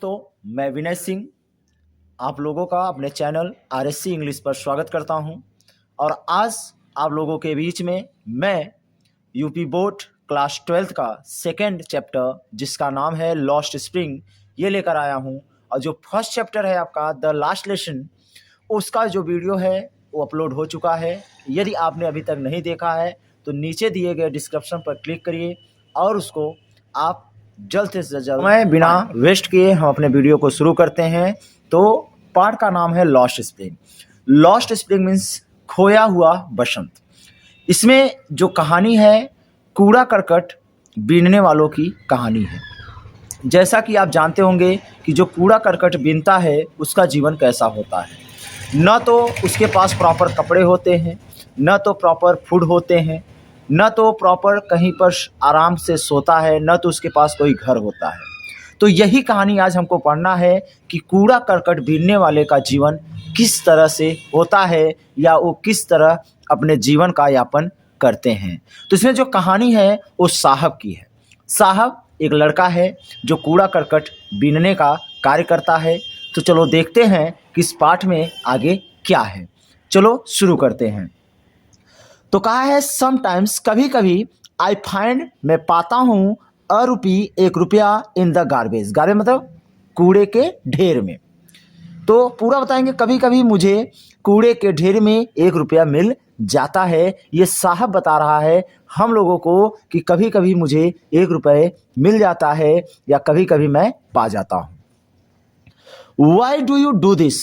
दोस्तों, मैं विनय सिंह आप लोगों का अपने चैनल आरएससी इंग्लिश पर स्वागत करता हूं। और आज आप लोगों के बीच में मैं यूपी बोर्ड क्लास 12th का सेकंड चैप्टर जिसका नाम है लॉस्ट स्प्रिंग ये लेकर आया हूं। और जो फर्स्ट चैप्टर है आपका द लास्ट लेसन, उसका जो वीडियो है वो अपलोड हो चुका है। यदि आपने अभी तक नहीं देखा है तो नीचे दिए गए डिस्क्रिप्शन पर क्लिक करिए और उसको आप जल्द से जल्द मैं बिना वेस्ट किए हम अपने वीडियो को शुरू करते हैं। तो पार्ट का नाम है lost spring. Lost spring means खोया हुआ बसंत। इसमें जो कहानी है कूड़ा करकट बीनने वालों की कहानी है। जैसा कि आप जानते होंगे कि जो कूड़ा करकट बीनता है उसका जीवन कैसा होता है। न तो उसके पास प्रॉपर कपड़े होते हैं, न तो प्रॉपर फूड होते हैं, न तो प्रॉपर कहीं पर आराम से सोता है, न तो उसके पास कोई घर होता है। तो यही कहानी आज हमको पढ़ना है कि कूड़ा करकट बीनने वाले का जीवन किस तरह से होता है या वो किस तरह अपने जीवन का यापन करते हैं। तो इसमें जो कहानी है वो साहब की है। साहब एक लड़का है जो कूड़ा करकट बीनने का कार्य करता है। तो चलो देखते हैं कि इस पाठ में आगे क्या है। चलो शुरू करते हैं। तो कहा है समटाइम्स कभी कभी आई फाइंड मैं पाता हूँ अ रुपी एक रुपया इन द गार्बेज। गार्बेज मतलब कूड़े के ढेर में। तो पूरा बताएंगे कभी कभी मुझे कूड़े के ढेर में एक रुपया मिल जाता है। ये साहब बता रहा है हम लोगों को कि कभी कभी मुझे एक रुपये मिल जाता है या कभी कभी मैं पा जाता हूँ। Why do you do this?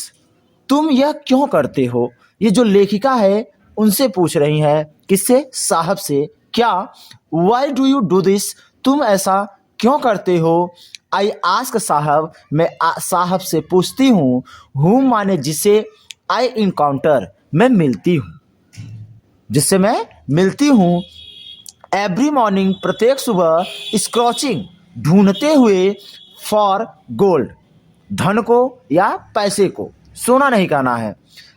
तुम यह क्यों करते हो? ये जो लेखिका है उनसे पूछ रही हैं। किससे? साहब से। क्या? Why do you do this? तुम ऐसा क्यों करते हो? आई आस्क साहब, मैं साहब से पूछती हूँ। हुम माने जिसे, आई इनकाउंटर मैं मिलती हूँ, जिससे मैं मिलती हूँ। एवरी मॉर्निंग प्रत्येक सुबह, स्क्रॉचिंग ढूंढते हुए, फॉर गोल्ड धन को या पैसे को, सोना नहीं कहना है,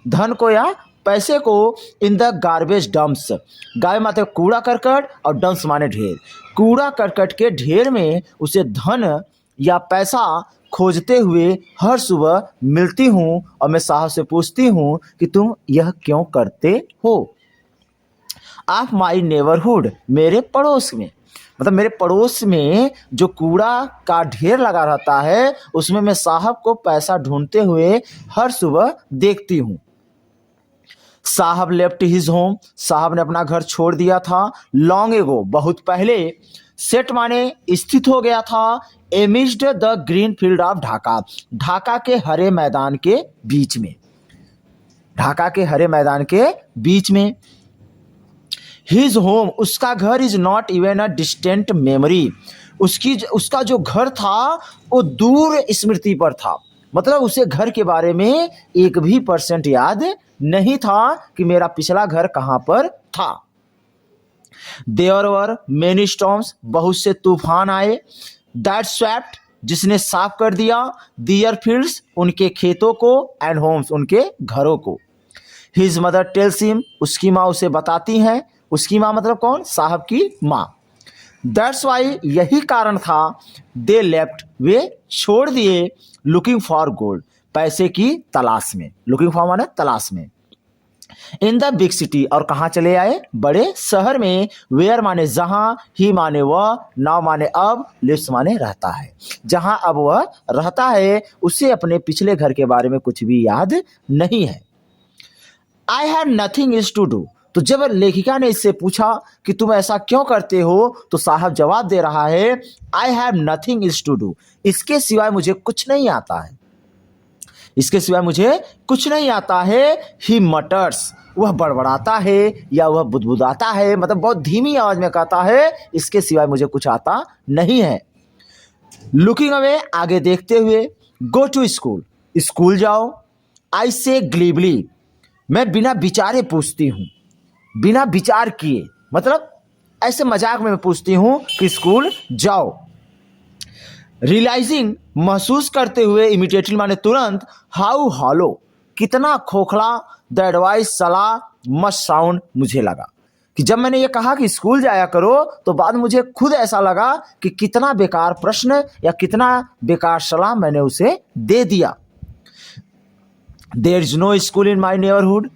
धन को या पैसे को, इन द गार्बेज डंप्स। गाय माते कूड़ा करकट और डंप्स माने ढेर। कूड़ा करकट के ढेर में उसे धन या पैसा खोजते हुए हर सुबह मिलती हूँ और मैं साहब से पूछती हूँ कि तुम यह क्यों करते हो। ऑफ माई नेबरहुड, मेरे पड़ोस में, मतलब मेरे पड़ोस में जो कूड़ा का ढेर लगा रहता है उसमें मैं साहब को पैसा ढूंढते हुए हर सुबह देखती हूँ। साहब लेफ्ट हिज होम, साहब ने अपना घर छोड़ दिया था। लॉन्ग एगो, बहुत पहले। सेट माने स्थित हो गया था। Amidst the green field of Dhaka, Dhaka के हरे मैदान के बीच में, ढाका के हरे मैदान के बीच में। हिज होम, उसका घर, is not even a distant memory, उसका जो घर था वो दूर स्मृति पर था। मतलब उसे घर के बारे में 1% याद नहीं था कि मेरा पिछला घर कहाँ पर था। देयर वर मेनी स्टॉर्म्स, बहुत से तूफान आए। दैट स्वेप्ट, जिसने साफ कर दिया। दियर फील्ड्स, उनके खेतों को। एंड होम्स, उनके घरों को। हिज मदर टेल्स हिम, उसकी माँ उसे बताती हैं। उसकी माँ मतलब कौन? साहब की माँ। दैट्स वाई, यही कारण था। दे लेफ्ट, वे छोड़ दिए। लुकिंग फॉर गोल्ड, पैसे की तलाश में। लुकिंग फॉर माने तलाश में। इन द बिग सिटी, और कहाँ चले आए? बड़े शहर में। वेयर माने जहां, ही माने वह, नाउ माने अब, लिव्स माने रहता है। जहां अब वह रहता है उसे अपने पिछले घर के बारे में कुछ भी याद नहीं है। I have nothing is to do, तो जब लेखिका ने इससे पूछा कि तुम ऐसा क्यों करते हो तो साहब जवाब दे रहा है I have nothing is to do, इसके सिवाय मुझे कुछ नहीं आता है, इसके सिवाय मुझे कुछ नहीं आता है। ही मटर्स, वह बड़बड़ाता है या वह बुदबुदाता है, मतलब बहुत धीमी आवाज में कहता है इसके सिवाय मुझे कुछ आता नहीं है। लुकिंग अवे, आगे देखते हुए। गो टू स्कूल, स्कूल जाओ। आई से ग्लीबली, मैं बिना विचारे पूछती हूँ, बिना विचार किए, मतलब ऐसे मजाक में मैं पूछती हूँ कि स्कूल जाओ। रियलाइजिंग, महसूस करते हुए। इमीडिएटली माने तुरंत। हाउ हॉलो, कितना खोखला। द एडवाइस, सलाह। मस्ट साउंड, मुझे लगा। कि जब मैंने ये कहा कि स्कूल जाया करो तो बाद मुझे खुद ऐसा लगा कि कितना बेकार प्रश्न या कितना बेकार सलाह मैंने उसे दे दिया। There is no school in my neighbourhood,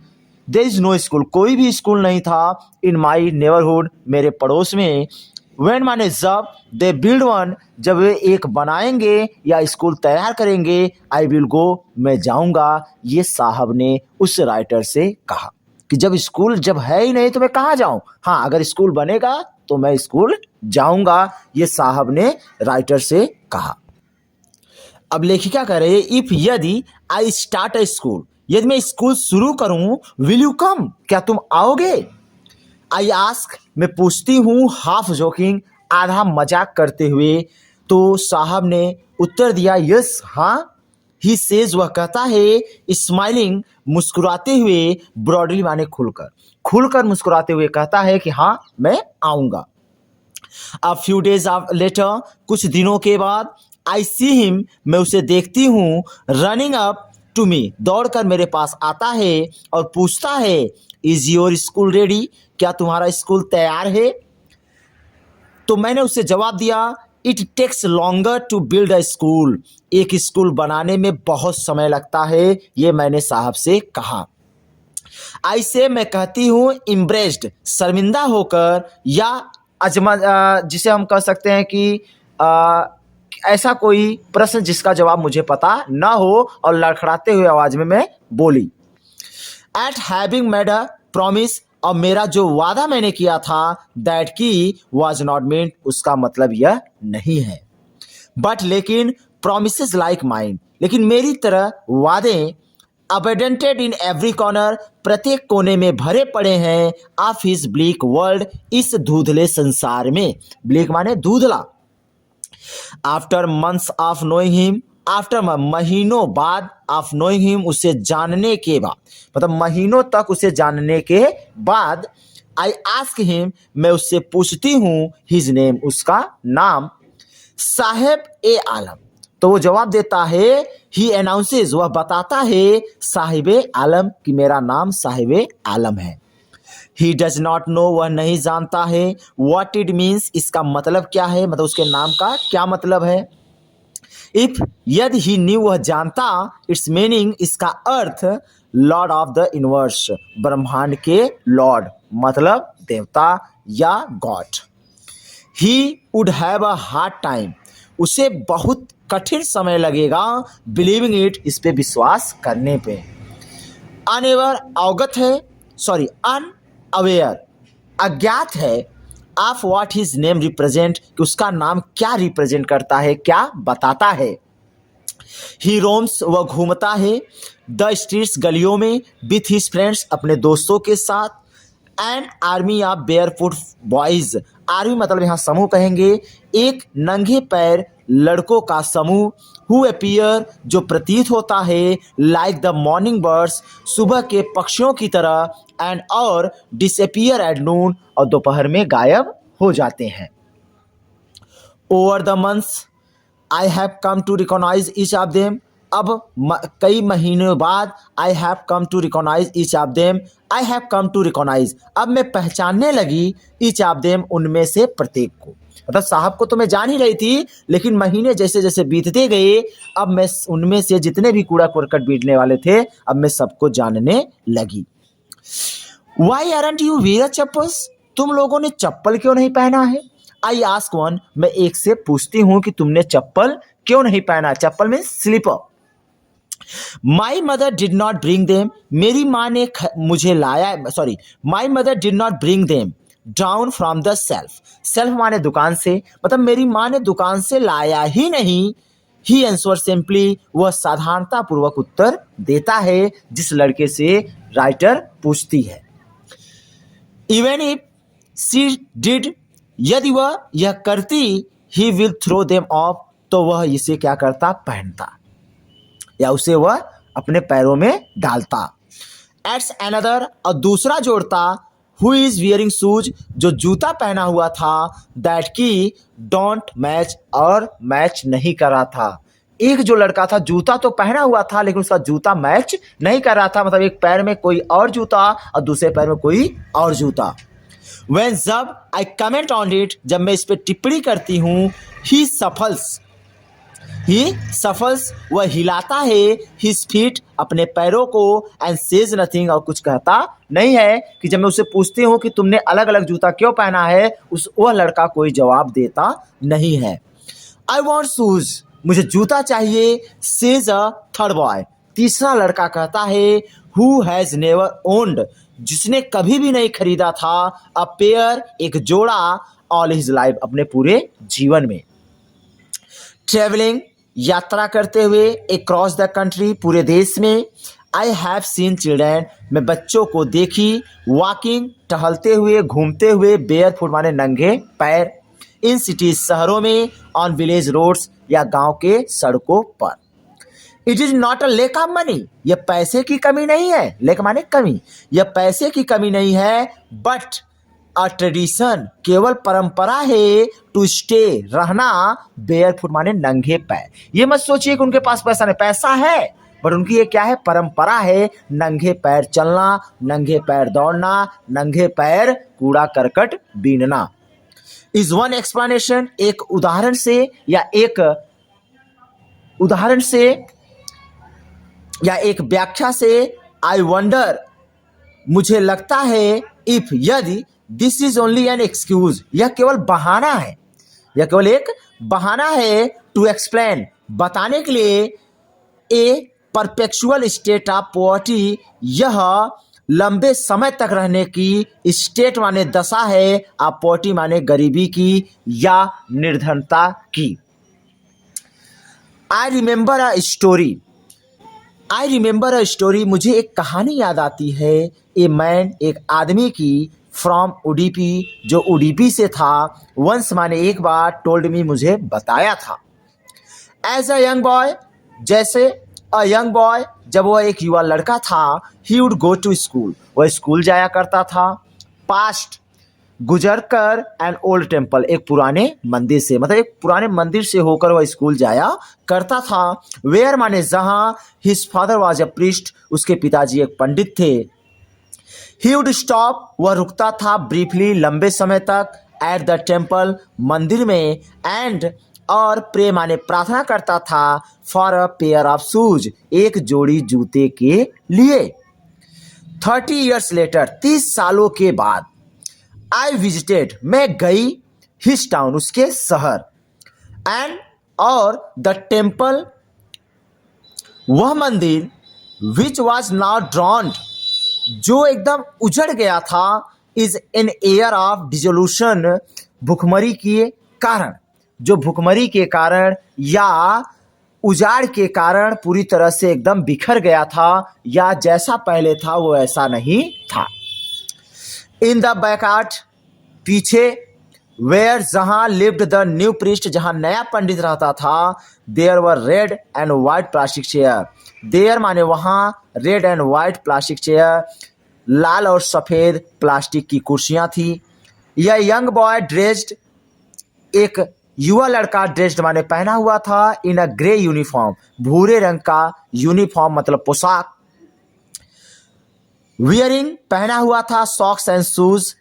there is no school, कोई भी स्कूल नहीं था इन माई नेबरहुड, मेरे पड़ोस में। वेन माने जब, दे बिल्ड वन, जब वे एक बनाएंगे या स्कूल तैयार करेंगे, आई विल गो, मैं जाऊंगा। ये साहब ने उस राइटर से कहा कि जब स्कूल जब है ही नहीं तो मैं कहाँ जाऊं, हाँ अगर स्कूल बनेगा तो मैं स्कूल जाऊंगा, ये साहब ने राइटर से कहा। अब लेखिका कह रही है इफ यदि आई स्टार्ट अ स्कूल, यदि मैं स्कूल शुरू करूं, विल यू कम, क्या तुम आओगे। आई आस्क, मैं पूछती हूँ, हाफ जोकिंग, आधा मजाक करते हुए। तो साहब ने उत्तर दिया यस, हाँ। ही सेज, वह कहता है, स्माइलिंग, मुस्कुराते हुए, ब्रॉडली माने खुलकर, खुलकर मुस्कुराते हुए कहता है कि हाँ मैं आऊँगा। अ फ्यू डेज लेटर, कुछ दिनों के बाद, आई सी हिम, मैं उसे देखती हूँ, रनिंग अप टू मी, दौड़कर मेरे पास आता है और पूछता है इज योर स्कूल रेडी, क्या तुम्हारा स्कूल तैयार है। तो मैंने उससे जवाब दिया it takes longer to build a school, एक स्कूल बनाने में बहुत समय लगता है, ये मैंने साहब से कहा। आई से, मैं कहती हूँ, इम्ब्रेस्ड, शर्मिंदा होकर, या अजमा, जिसे हम कह सकते हैं कि ऐसा कोई प्रश्न जिसका जवाब मुझे पता ना हो, और लड़खड़ाते हुए आवाज में मैं बोली eight having made a promise, और मेरा जो वादा मैंने किया था, दैट की वॉज नॉट मीन्ट, उसका मतलब यह नहीं है। बट लेकिन, प्रोमिसेस लाइक माइंड, लेकिन मेरी तरह वादे, अबेडेंटेड इन एवरी कॉर्नर, प्रत्येक कोने में भरे पड़े हैं, ऑफ हिज ब्लीक वर्ल्ड, इस धुंधले संसार में, ब्लीक माने धुंधला। After months of knowing him, after महीनों बाद, ऑफ नोइंग हिम, उसे जानने के बाद, मतलब महीनों तक उसे जानने के बाद, आई आस्क हिम, मैं उससे पूछती हूँ, हिज नेम, उसका नाम, साहेब ए आलम, तो वो जवाब देता है, ही अनाउंसेस, वह बताता है, साहिबे आलम, कि मेरा नाम साहिबे आलम है। ही डज नॉट नो, वह नहीं जानता है, व्हाट इट मीन्स, इसका मतलब क्या है, मतलब उसके नाम का क्या मतलब है। इफ, यदि ही न्यू, वह जानता, इट्स मीनिंग, इसका अर्थ, लॉर्ड ऑफ द यूनिवर्स, ब्रह्मांड के लॉर्ड, मतलब देवता या God. He would have a hard time, उसे बहुत कठिन समय लगेगा, बिलीविंग इट, इस पे विश्वास करने पे। अनएवर, अवगत है, सॉरी अनअवेयर, अज्ञात है, of what his name represent, कि उसका नाम क्या रिप्रेजेंट करता है, क्या बताता है। ही रोम्स, वह घूमता है, द स्ट्रीट्स, गलियों में, विथ हिज फ्रेंड्स, अपने दोस्तों के साथ, and army of barefoot boys, army मतलब यहाँ समूह कहेंगे, एक नंगे पैर लड़कों का समूह, हु अपीयर, जो प्रतीत होता है, लाइक द मॉर्निंग बर्ड्स, सुबह के पक्षियों की तरह, एंड और डिसअपीयर एट नून, और दोपहर में गायब हो जाते हैं। Over the months I have come to recognise each of them, अब कई महीनों बाद, I have come to recognise each of them, I have come to recognise, अब मैं पहचानने लगी, ईच ऑफ देम, उनमें से प्रत्येक को, मतलब साहब को तो मैं जान ही रही थी, लेकिन महीने जैसे जैसे बीतते गए, अब मैं उनमें से जितने भी कूड़ा करकट बीटने वाले थे, अब मैं सबको जानने लगी। Why aren't you wear chappals, तुम लोगों ने चप्पल क्यों नहीं पहना है। आई आस्क वन, मैं एक से पूछती हूं कि तुमने चप्पल क्यों नहीं पहना, चप्पल में slipper. My mother did not bring them, मेरी माँ ने मुझे लाया, sorry, my mother did not bring them down from the shelf, shelf माने दुकान से, मतलब मेरी माँ ने दुकान से लाया ही नहीं। ही आंसर सिंपली, वह साधारणता पूर्वक उत्तर देता है, जिस लड़के से राइटर पूछती है। इवन इफ शी डिड, यदि वह यह करती, he will throw them off, तो वह इसे क्या करता, पहनता, या उसे वह अपने पैरों में डालता। एट्स अनदर, और दूसरा जोड़ता, हु इज वियरिंग शूज, जो जूता पहना हुआ था, दैट की डोंट मैच, और मैच नहीं कर रहा था। एक जो लड़का था जूता तो पहना हुआ था, लेकिन उसका जूता मैच नहीं कर रहा था, मतलब एक पैर में कोई और जूता और दूसरे पैर में कोई और जूता। When जब I comment on it, जब मैं इस पे टिप्पणी करती हूँ, he shuffles, वह हिलाता है his feet, अपने पैरों को, and says nothing, और कुछ कहता नहीं है। कि जब मैं उससे पूछती हूँ कि तुमने अलग अलग जूता क्यों पहना है, वह लड़का कोई जवाब देता नहीं है। I want shoes, मुझे जूता चाहिए, says a third boy, तीसरा लड़का कहता है, who has never owned, जिसने कभी भी नहीं खरीदा था, a pair, एक जोड़ा, all his life, अपने पूरे जीवन में। ट्रेवलिंग, यात्रा करते हुए, अक्रॉस द कंट्री, पूरे देश में। आई हैव सीन चिल्ड्रेन, मैं बच्चों को देखी, वॉकिंग, टहलते हुए, घूमते हुए, बेयर फुट माने नंगे पैर, इन सिटीज, शहरों में, ऑन विलेज रोड्स, या गांव के सड़कों पर। It is not a lake of money, यह पैसे की कमी नहीं है, लेक माने कमी, यह पैसे की कमी नहीं है, बट अ ट्रेडिशन, केवल परंपरा है, टू स्टे, रहना, बेयर फुट माने नंगे पैर। ये मत सोचिए कि उनके पास पैसा नहीं, पैसा है, बट उनकी ये क्या है, परंपरा है, नंगे पैर चलना, नंगे पैर दौड़ना, नंगे पैर कूड़ा करकट बीनना। इज वन एक्सप्लेनेशन, एक उदाहरण से या एक व्याख्या से, आई वंडर, मुझे लगता है, इफ, यदि, this is only an excuse, यह केवल बहाना है, यह केवल एक बहाना है, टू एक्सप्लेन, बताने के लिए, ए परपेचुअल स्टेट ऑफ पॉवर्टी, यह लंबे समय तक रहने की, स्टेट माने दशा है, ऑफ पॉवर्टी माने गरीबी की या निर्धनता की। आई रिमेंबर अ स्टोरी, मुझे एक कहानी याद आती है, ए मैन, एक आदमी की, फ्रॉम उडीपी, जो उडीपी से था, वंस माने एक बार, टोल्ड मी, मुझे बताया था, एज अ यंग बॉय, जैसे अ यंग बॉय, जब वह एक युवा लड़का था, he would go to school, वह स्कूल जाया करता था, पास्ट, गुजर कर, एन ओल्ड टेम्पल, एक पुराने मंदिर से, मतलब एक पुराने मंदिर से होकर वह स्कूल जाया करता था, वेयर माने जहां, his father was a priest, उसके पिताजी एक पंडित थे, ही वुड स्टॉप, वह रुकता था, ब्रीफली, लंबे समय तक, एट द टेम्पल, मंदिर में, एंड, और प्रे माने प्रार्थना करता था, for a pair of shoes, एक जोड़ी जूते के लिए। 30 years later, 30 सालों के बाद, आई विजिटेड, मैं गई, हिज टाउन, उसके शहर, एंड, और द टेम्पल, वह मंदिर, विच वॉज नाउ ड्रॉन्ड, जो एकदम उजड़ गया था, is an air of dissolution, भुखमरी के कारण, जो भुखमरी के कारण या उजाड़ के कारण पूरी तरह से एकदम बिखर गया था, या जैसा पहले था वो ऐसा नहीं था। इन द बैकयार्ड, पीछे, वेयर, जहां, लिव्ड द न्यू प्रीस्ट, जहां नया पंडित रहता था, there were red and white plastic chair, there माने वहां, red and white plastic chair, लाल और सफेद प्लास्टिक की कुर्सियां थी। यह यंग बॉय ड्रेस्ड, एक युवा लड़का ड्रेस्ड माने पहना हुआ था, इन अ ग्रे यूनिफॉर्म, भूरे रंग का यूनिफॉर्म मतलब पोशाक, वियरिंग, पहना हुआ था, सॉक्स एंड शूज,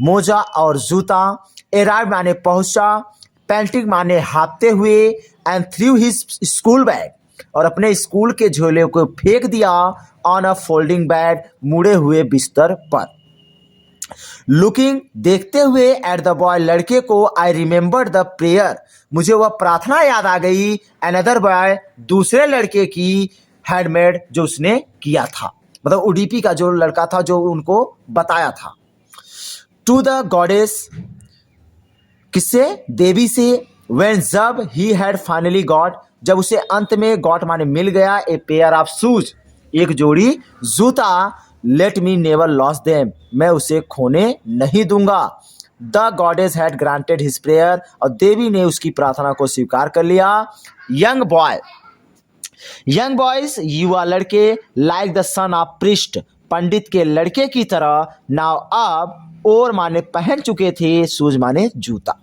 मोजा और जूता, अराइव माने पहुंचा, पेंटिंग माने हाँपते हुए, and through his school bag, और अपने स्कूल के झोले को फेंक दिया, ऑन अ फोल्डिंग बेड, मुड़े हुए बिस्तर पर। लुकिंग, देखते हुए, एट द बॉय, लड़के को, आई रिमेंबर द प्रेयर, मुझे वह प्रार्थना याद आ गई, अनदर बॉय, दूसरे लड़के की, हैड मेड, जो उसने किया था, मतलब उडीपी का जो लड़का था जो उनको बताया था। टू द गॉडेस, किससे, देवी से, व्हेन, जब, ही हैड फाइनली गॉट, जब उसे अंत में, गॉट माने मिल गया, ए पेयर ऑफ शूज, एक जोड़ी जूता, let me never loss them, मैं उसे खोने नहीं दूंगा। The goddess had granted his prayer, और देवी ने उसकी प्रार्थना को स्वीकार कर लिया। यंग बॉयज, युवा लड़के, like the son of priest, पंडित के लड़के की तरह, नाउ अब, और माने पहन चुके थे, शूज माने जूता,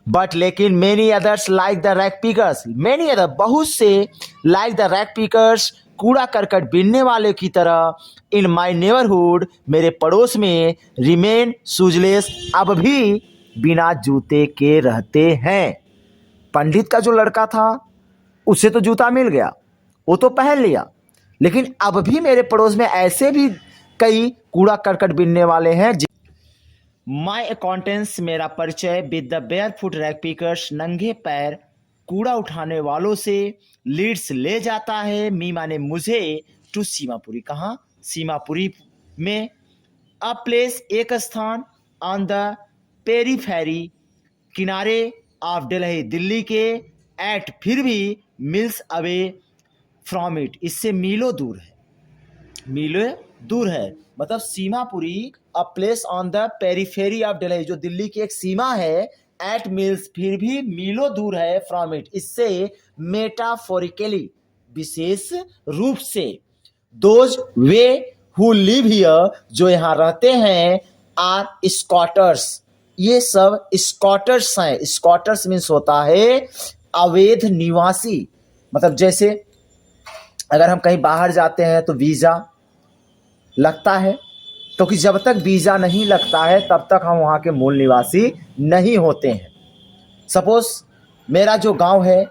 बट लेकिन many others like the rag pickers, many other, बहुत से, लाइक द रैक पिकर्स, कूड़ा करकट बीनने वाले की तरह इन माई नेबरहुड मेरे पड़ोस में रिमेन शूजलेस अब भी बिना जूते के रहते हैं। पंडित का जो लड़का था उसे तो जूता मिल गया, वो तो पहन लिया, लेकिन अब भी मेरे पड़ोस में ऐसे भी कई कूड़ा करकट बीनने वाले हैं। माई अकाउंटेंस मेरा परिचय with the barefoot rag pickers नंगे पैर कूड़ा उठाने वालों से लीड्स ले जाता है। मीमा ने मुझे टू सीमापुरी कहा, सीमापुरी में अ प्लेस एक स्थान ऑन द पेरीफेरी किनारे ऑफ दिल्ली, दिल्ली के एट फिर भी मिल्स अवे फ्रॉम इट, इससे मीलों दूर है, मीलों दूर है। मतलब Seemapuri a place on the periphery of Delhi, जो दिल्ली की एक सीमा है, एट मिल्स फिर भी मीलों दूर है फ्रॉम इट, इससे मेटाफोरिकली विशेष रूप से those way who live here, जो यहाँ रहते हैं, आर स्कॉटर्स, ये सब स्कॉटर्स हैं। स्कॉटर्स मीन्स होता है अवैध निवासी। मतलब जैसे अगर हम कहीं बाहर जाते हैं तो वीज़ा लगता है, क्योंकि जब तक वीज़ा नहीं लगता है तब तक हम वहाँ के मूल निवासी नहीं होते हैं। सपोज मेरा जो गांव है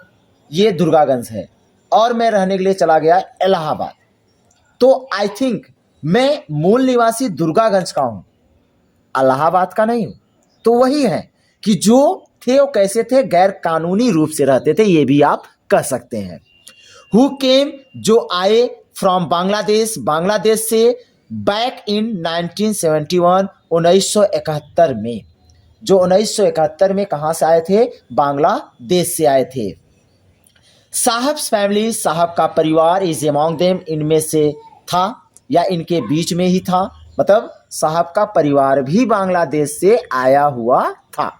ये दुर्गागंज है और मैं रहने के लिए चला गया इलाहाबाद, तो आई थिंक मैं मूल निवासी दुर्गागंज का हूँ, इलाहाबाद का नहीं हूँ। तो वही है कि जो थे वो कैसे थे, गैर कानूनी रूप से रहते थे, ये भी आप कह सकते हैं। हु केम, जो आए, फ्रॉम बांग्लादेश, बांग्लादेश से, बैक इन 1971, 1971 में, जो 1971 में कहाँ से आए थे, बांग्लादेश से आए थे। साहब्स फैमिली, साहब का परिवार, इज अमॉन्ग देम, इनमें से था या इनके बीच में ही था, मतलब साहब का परिवार भी बांग्लादेश से आया हुआ था।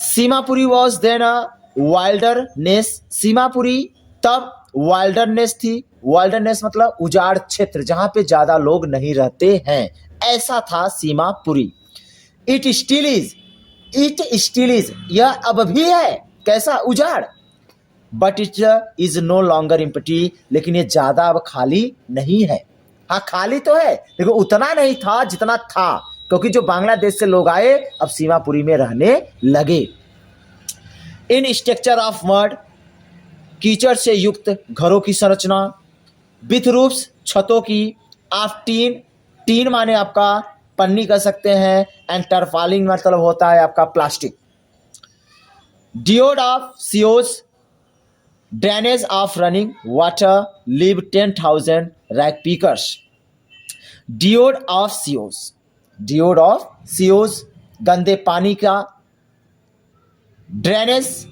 Seemapuri was then a wilderness, Seemapuri तब वाइल्डरनेस थी। वाइल्डरनेस मतलब उजाड़ क्षेत्र, जहां पे ज्यादा लोग नहीं रहते हैं, ऐसा था Seemapuri. It still is, it still is, यह अब भी है कैसा, उजाड़। But it is no longer empty, लेकिन ये ज्यादा अब खाली नहीं है। हाँ खाली तो है लेकिन उतना नहीं था जितना था, क्योंकि जो बांग्लादेश से लोग आए अब सीमापुरी में रहने लगे। इन स्ट्रक्चर ऑफ मड, कीचड़ से युक्त घरों की संरचना, विथ रूफ्स, छतों की, ऑफ टीन, टीन माने आपका पन्नी कह सकते हैं, एंड टरपालिन मतलब होता है आपका प्लास्टिक। डियोड ऑफ सीओज, drainage of running water, live 10,000 rag pickers. डियोड ऑफ सीओज, डियोड ऑफ सीओज गंदे पानी का, ड्रेनेज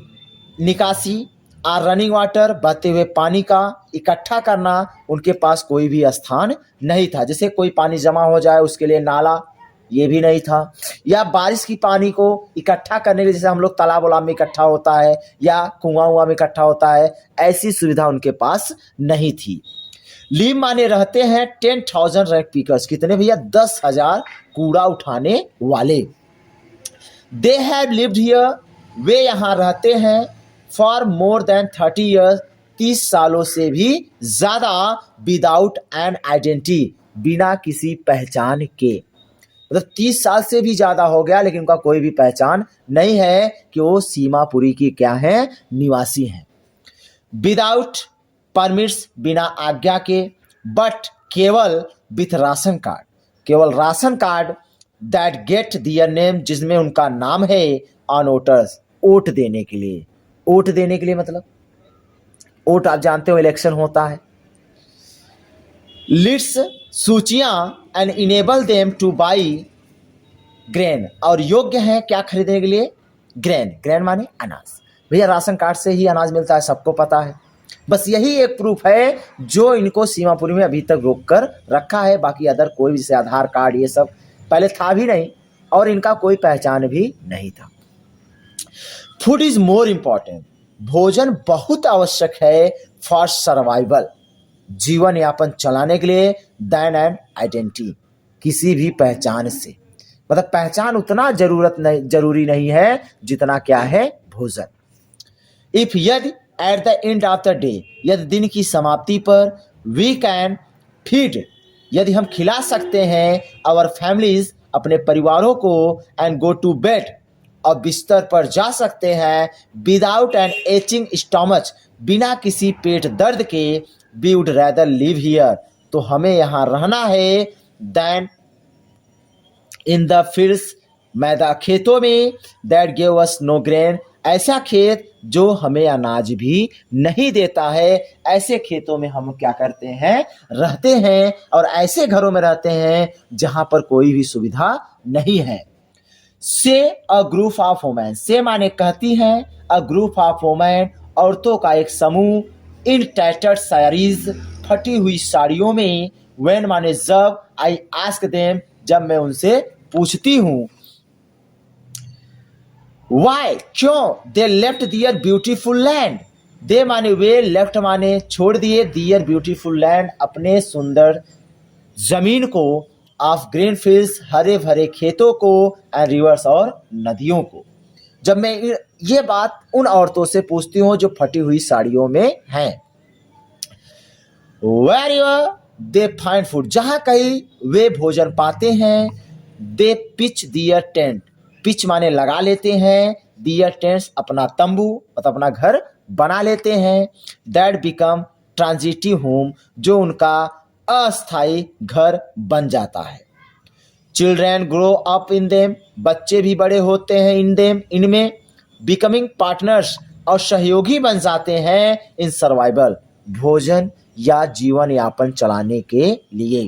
निकासी, और रनिंग वाटर बहते हुए पानी का इकट्ठा करना, उनके पास कोई भी स्थान नहीं था। जैसे कोई पानी जमा हो जाए उसके लिए नाला, ये भी नहीं था, या बारिश की पानी को इकट्ठा करने के लिए जैसे हम लोग तालाब वालाब में इकट्ठा होता है या कुआं उआ में इकट्ठा होता है, ऐसी सुविधा उनके पास नहीं थी। लीव माने रहते हैं 10,000 रैग पीकर्स, कितने भैया, 10,000 कूड़ा उठाने वाले। दे हैव लिव्ड हियर, वे यहाँ रहते हैं, फॉर मोर देन 30 ईयर्स, 30 सालों से भी ज्यादा, विदाउट एन आइडेंटिटी, बिना किसी पहचान के। मतलब 30 साल से भी ज्यादा हो गया लेकिन उनका कोई भी पहचान नहीं है कि वो सीमापुरी की क्या है, निवासी हैं। विदाउट परमिट्स, बिना आज्ञा के, बट केवल विथ राशन कार्ड, केवल ration card, that get their name, जिसमें उनका नाम है, ऑन वोटर्स, वोट देने के लिए। वोट देने के लिए मतलब वोट आप जानते हो इलेक्शन होता है। लिस्ट सूचियां, and enable them two by grain, और योग्य हैं क्या खरीदने के लिए, ग्रेन, ग्रेन माने अनाज। भैया राशन कार्ड से ही अनाज मिलता है, सबको पता है। बस यही एक प्रूफ है जो इनको सीमापुरी में अभी तक रोक कर रखा है, बाकी अदर कोई भी, जैसे आधार कार्ड ये सब पहले था भी नहीं और इनका कोई पहचान भी नहीं था। फूड इज मोर इम्पॉर्टेंट, भोजन बहुत आवश्यक है, फॉर सर्वाइवल, जीवन यापन चलाने के लिए, दैन एंड आइडेंटिटी, किसी भी पहचान से। मतलब पहचान उतना जरूरी नहीं है जितना क्या है भोजन। इफ यदि at the end of the day, यदि दिन की समाप्ति पर वी कैन फीड, यदि हम खिला सकते हैं आवर फैमिलीज, अपने परिवारों को, एंड गो टू बेड, और बिस्तर पर जा सकते हैं, विदाउट एन एचिंग स्टमच, बिना किसी पेट दर्द के, we would rather live here, तो हमें यहाँ रहना है, देन इन द फील्ड्स, मैदा खेतों में, that give us no grain, ऐसा खेत जो हमें अनाज भी नहीं देता है, ऐसे खेतों में हम क्या करते हैं, रहते हैं, और ऐसे घरों में रहते हैं जहां पर कोई भी सुविधा नहीं है। से अ ग्रुप ऑफ वुमेन, से माने कहती हैं, अ ग्रुप ऑफ वुमेन, औरतों का एक समूह, इन टैटर्ड साड़ीज, फटी हुई साड़ियों में, व्हेन माने जब, आई आस्क देम, जब मैं उनसे पूछती हूँ, वाई क्यों, they left their beautiful land, they माने वे, लेफ्ट माने छोड़ दिए, दियर ब्यूटीफुल लैंड, अपने सुंदर जमीन को, ऑफ ग्रीन फील्ड्स, हरे भरे खेतों को, एंड रिवर्स, और नदियों को। जब मैं ये बात उन औरतों से पूछती हूँ जो फटी हुई साड़ियों में हैं, वेयर दे फाइंड फूड, जहां कहीं वे भोजन पाते हैं, दे पिच दियर टेंट, पिच माने लगा लेते हैं, दियर टेंट्स अपना तंबू, मतलब अपना घर बना लेते हैं, दैट बिकम ट्रांजिटिव होम, जो उनका अस्थाई घर बन जाता है। Children grow up in them, बच्चे भी बड़े होते हैं इन देम, इनमें, बिकमिंग पार्टनर्स, और सहयोगी बन जाते हैं, इन सर्वाइवल, भोजन या जीवन यापन चलाने के लिए,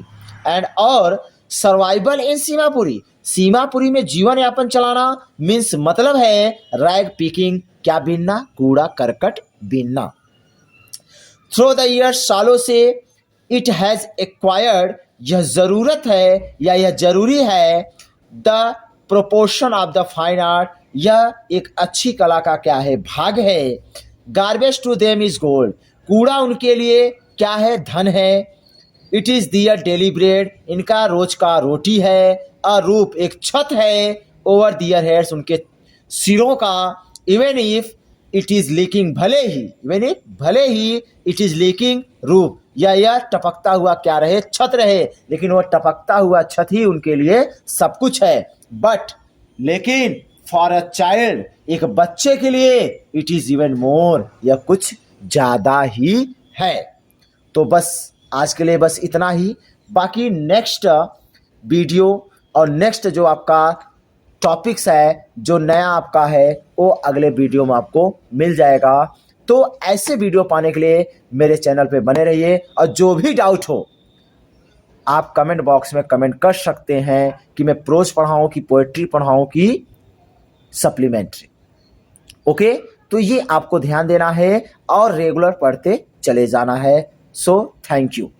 एंड और सर्वाइवल इन सीमापुरी, सीमापुरी में जीवन यापन चलाना मीन्स मतलब है रैग पिकिंग, क्या बीनना, कूड़ा करकट बीनना। थ्रू द ईयर्स, सालों से, इट हैज एक्वायर्ड, यह जरूरत है या यह जरूरी है, the proportion of the fine art, यह एक अच्छी कला का क्या है, भाग है, garbage to them is gold, कूड़ा उनके लिए क्या है, धन है, it is their daily bread, इनका रोज का रोटी है, अ रूप एक छत है, ओवर दियर हेड्स, उनके सिरों का, even if it is leaking, भले ही, इवन इफ भले ही, इट इज लीकिंग रूप, या यह टपकता हुआ क्या रहे, छत रहे, लेकिन वह टपकता हुआ छत ही उनके लिए सब कुछ है, बट लेकिन फॉर अ चाइल्ड, एक बच्चे के लिए, इट इज इवन मोर, यह कुछ ज्यादा ही है। तो बस आज के लिए बस इतना ही, बाकी नेक्स्ट वीडियो और नेक्स्ट जो आपका टॉपिक्स है, जो नया आपका है, वो अगले वीडियो में आपको मिल जाएगा। तो ऐसे वीडियो पाने के लिए मेरे चैनल पे बने रहिए, और जो भी डाउट हो आप कमेंट बॉक्स में कमेंट कर सकते हैं कि मैं प्रोज पढ़ाऊं कि पोएट्री पढ़ाऊं कि सप्लीमेंट्री। ओके, तो ये आपको ध्यान देना है और रेगुलर पढ़ते चले जाना है। So thank you.